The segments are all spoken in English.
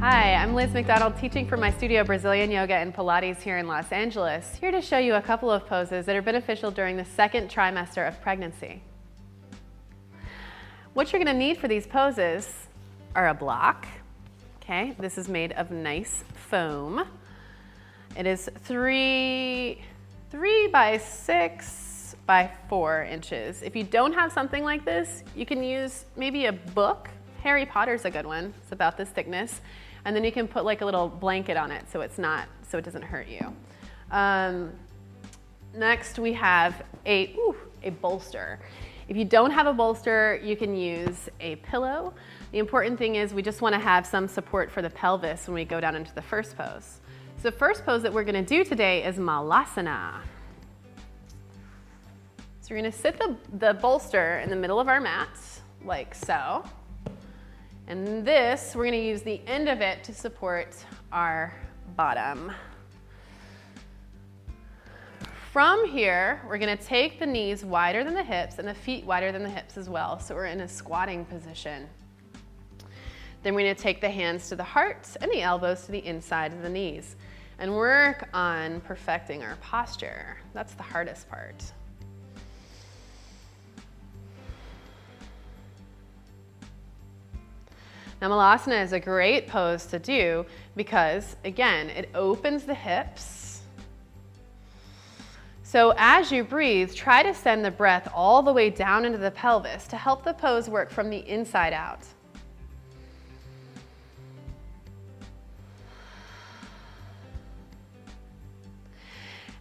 Hi, I'm Liz McDonald, teaching from my studio Brazilian Yoga and Pilates here in Los Angeles, here to show you a couple of poses that are beneficial during the second trimester of pregnancy. What you're going to need for these poses are a block. Okay, this is made of nice foam. It is 3 by 6 by 4 inches. If you don't have something like this, you can use maybe a book. Harry Potter's a good one. It's about this thickness. And then you can put like a little blanket on it so it doesn't hurt you. Next we have a bolster. If you don't have a bolster, you can use a pillow. The important thing is we just want to have some support for the pelvis when we go down into the first pose. So the first pose that we're going to do today is Malasana. So we're going to sit the bolster in the middle of our mat, like so. And this, we're going to use the end of it to support our bottom. From here, we're going to take the knees wider than the hips and the feet wider than the hips as well. So we're in a squatting position. Then we're going to take the hands to the heart and the elbows to the inside of the knees and work on perfecting our posture. That's the hardest part. Now, Malasana is a great pose to do because, again, it opens the hips. So as you breathe, try to send the breath all the way down into the pelvis to help the pose work from the inside out.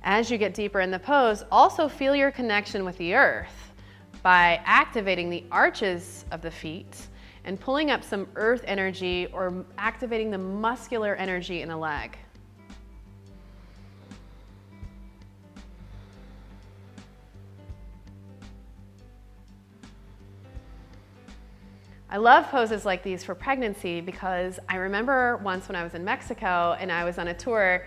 As you get deeper in the pose, also feel your connection with the earth by activating the arches of the feet and pulling up some earth energy or activating the muscular energy in the leg. I love poses like these for pregnancy because I remember once when I was in Mexico and I was on a tour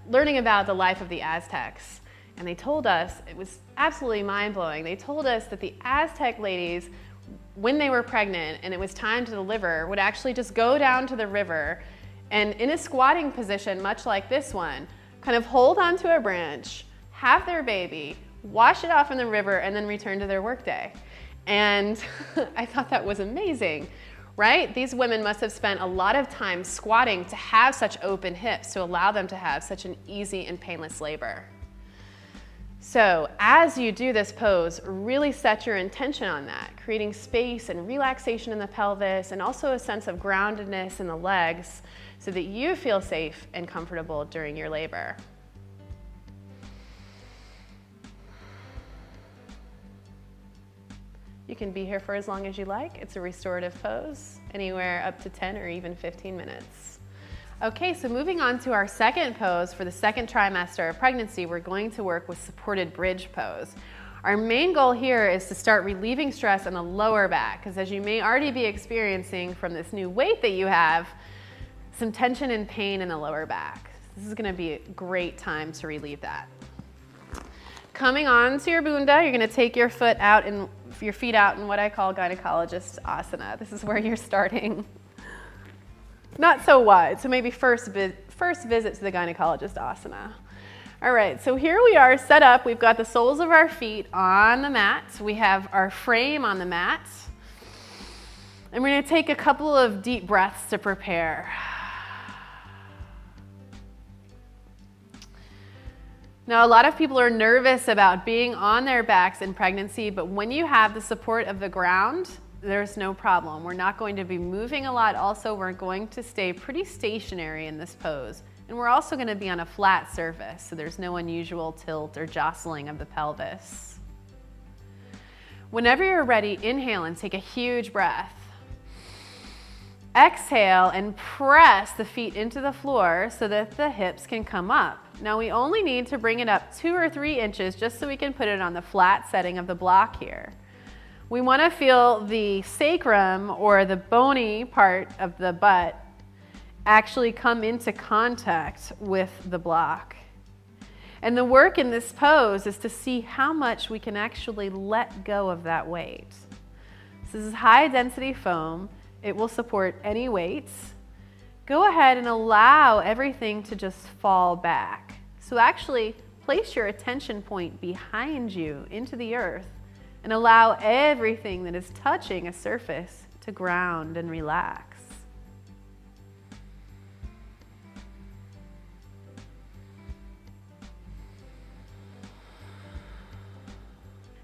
learning about the life of the Aztecs. And they told us, it was absolutely mind-blowing, they told us that the Aztec ladies, when they were pregnant and it was time to deliver, would actually just go down to the river and in a squatting position, much like this one, kind of hold onto a branch, have their baby, wash it off in the river, and then return to their workday. And I thought that was amazing, right? These women must have spent a lot of time squatting to have such open hips to allow them to have such an easy and painless labor. So as you do this pose, really set your intention on that, creating space and relaxation in the pelvis and also a sense of groundedness in the legs so that you feel safe and comfortable during your labor. You can be here for as long as you like. It's a restorative pose, anywhere up to 10 or even 15 minutes. Okay, so moving on to our second pose for the second trimester of pregnancy, we're going to work with supported bridge pose. Our main goal here is to start relieving stress on the lower back, because as you may already be experiencing from this new weight that you have, some tension and pain in the lower back. This is going to be a great time to relieve that. Coming on to your bunda, you're going to take your feet out in what I call gynecologist asana. This is where you're starting. Not so wide, so maybe first visit to the gynecologist asana. All right, so here we are set up. We've got the soles of our feet on the mat. We have our frame on the mat. And we're going to take a couple of deep breaths to prepare. Now, a lot of people are nervous about being on their backs in pregnancy, but when you have the support of the ground, there's no problem. We're not going to be moving a lot. Also, we're going to stay pretty stationary in this pose. And we're also going to be on a flat surface, so there's no unusual tilt or jostling of the pelvis. Whenever you're ready, inhale and take a huge breath. Exhale and press the feet into the floor so that the hips can come up. Now we only need to bring it up 2 or 3 inches just so we can put it on the flat setting of the block here. We want to feel the sacrum or the bony part of the butt actually come into contact with the block. And the work in this pose is to see how much we can actually let go of that weight. So this is high density foam. It will support any weights. Go ahead and allow everything to just fall back. So actually place your attention point behind you into the earth and allow everything that is touching a surface to ground and relax.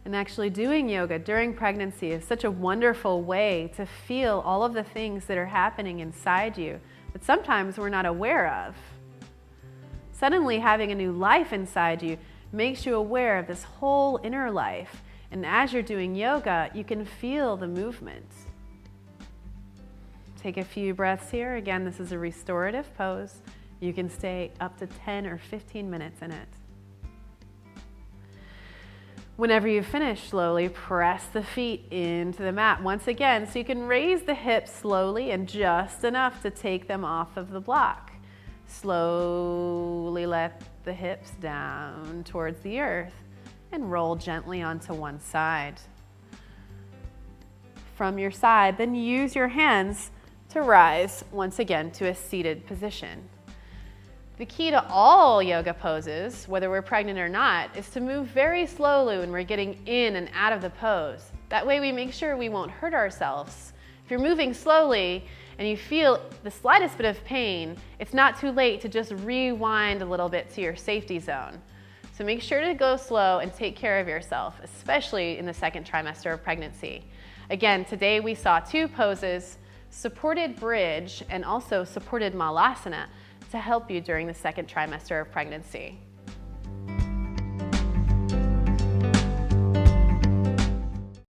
And actually doing yoga during pregnancy is such a wonderful way to feel all of the things that are happening inside you that sometimes we're not aware of. Suddenly having a new life inside you makes you aware of this whole inner life. And as you're doing yoga, you can feel the movement. Take a few breaths here. Again, this is a restorative pose. You can stay up to 10 or 15 minutes in it. Whenever you finish, slowly press the feet into the mat once again so you can raise the hips slowly and just enough to take them off of the block. Slowly let the hips down towards the earth and roll gently onto one side. From your side, then use your hands to rise once again to a seated position. The key to all yoga poses, whether we're pregnant or not, is to move very slowly when we're getting in and out of the pose. That way we make sure we won't hurt ourselves. If you're moving slowly and you feel the slightest bit of pain, it's not too late to just rewind a little bit to your safety zone. So make sure to go slow and take care of yourself, especially in the second trimester of pregnancy. Again, today we saw two poses, supported bridge and also supported malasana, to help you during the second trimester of pregnancy.